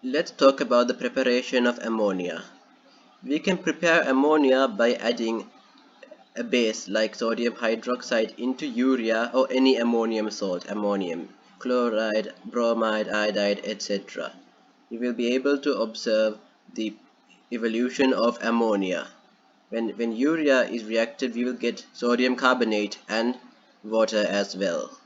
Let's talk about the preparation of ammonia. We can prepare ammonia by adding a base like sodium hydroxide into urea or any ammonium salt, ammonium, chloride, bromide, iodide, etc. We will be able to observe the evolution of ammonia. When urea is reacted, we will get sodium carbonate and water as well.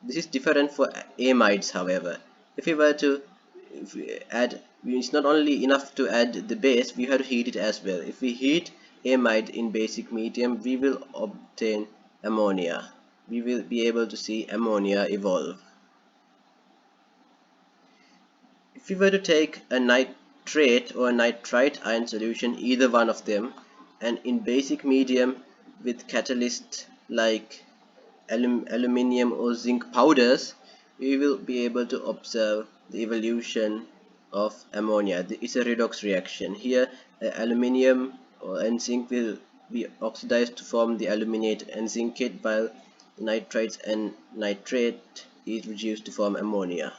This is different for amides, however. If we were to if we add, it's not only enough to add the base, we have to heat it as well. If we heat amide in basic medium, we will obtain ammonia. We will be able to see ammonia evolve. If we were to take a nitrate or a nitrite ion solution, either one of them, and in basic medium with catalyst like aluminium or zinc powders, we will be able to observe the evolution of ammonia. It's a redox reaction. Here, aluminium and zinc will be oxidized to form the aluminate and zincate, while nitrites and nitrate is reduced to form ammonia.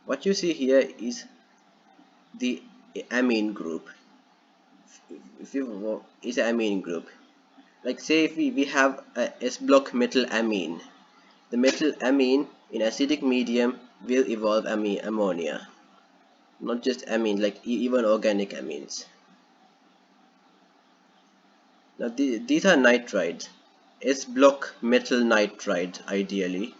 What you see here is the amine group. If you is an amine group. Like say if we have a S block metal amine. The metal amine in acidic medium will evolve ammonia. Not just amine, like even organic amines. Now these are nitrides. S block metal nitride ideally.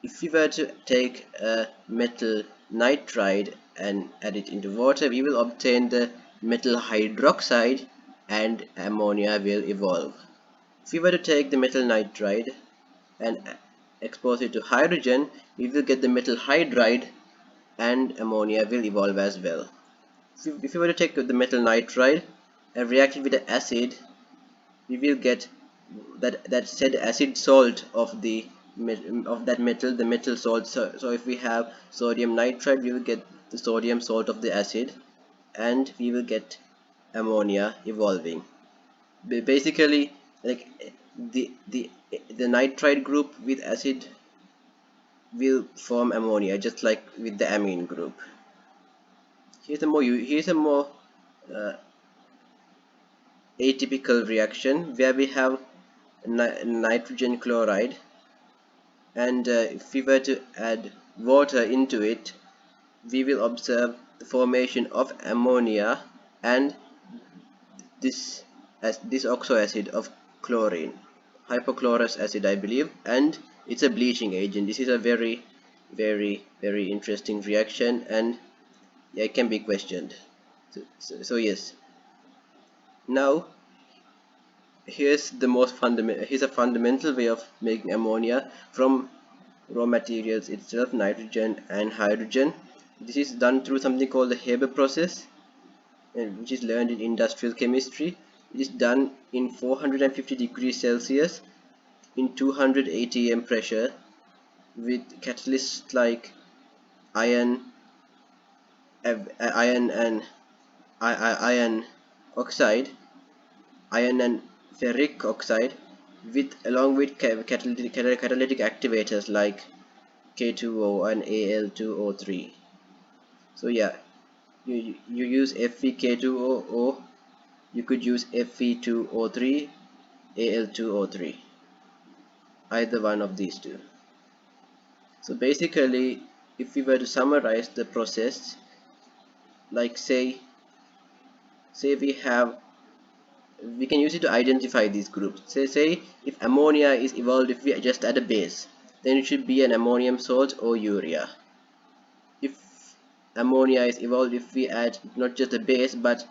If we were to take a metal nitride and add it into water, we will obtain the metal hydroxide and ammonia will evolve. If we were to take the metal nitride and expose it to hydrogen, we will get the metal hydride and ammonia will evolve as well. If we were to take the metal nitride and react it with the acid, we will get that said acid salt of that metal, the metal salt. So if we have sodium nitride, we will get the sodium salt of the acid and we will get ammonia evolving. Basically, like the nitride group with acid will form ammonia, just like with the amine group. Here's a more uh, atypical reaction where we have nitrogen chloride, and if we were to add water into it, we will observe the formation of ammonia and this oxo acid of chlorine, hypochlorous acid I believe, and it's a bleaching agent. This is a very interesting reaction, and yeah, it can be questioned. So yes, now here's a fundamental way of making ammonia from raw materials itself, nitrogen and hydrogen. This is done through something called the Haber process, which is learned in industrial chemistry. It is done in 450 degrees Celsius in 200 atm pressure with catalysts like iron iron and iron oxide, iron and ferric oxide, with along with catalytic activators like K2O and Al2O3. So yeah, you use FeK2O, or you could use Fe2O3, Al2O3, either one of these two. So basically, if we were to summarize the process, like say we can use it to identify these groups. Say if ammonia is evolved if we just add a base, then it should be an ammonium salt or urea. If ammonia is evolved if we add not just a base but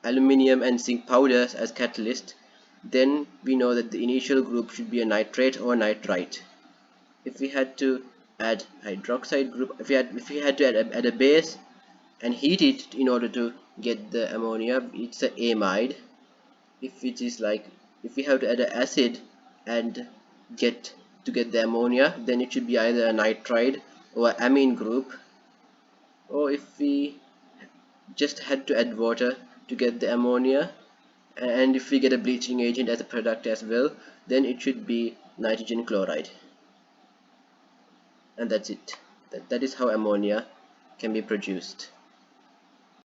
aluminium and zinc powders as catalyst, then we know that the initial group should be a nitrate or nitrite. If we had to add hydroxide group, if we had to add a base and heat it in order to get the ammonia, it's an amide. If it is like if we have to add an acid and get the ammonia, then it should be either a nitride or amine group. Or if we just had to add water to get the ammonia, and if we get a bleaching agent as a product as well, then it should be nitrogen chloride. And that's it. That is how ammonia can be produced.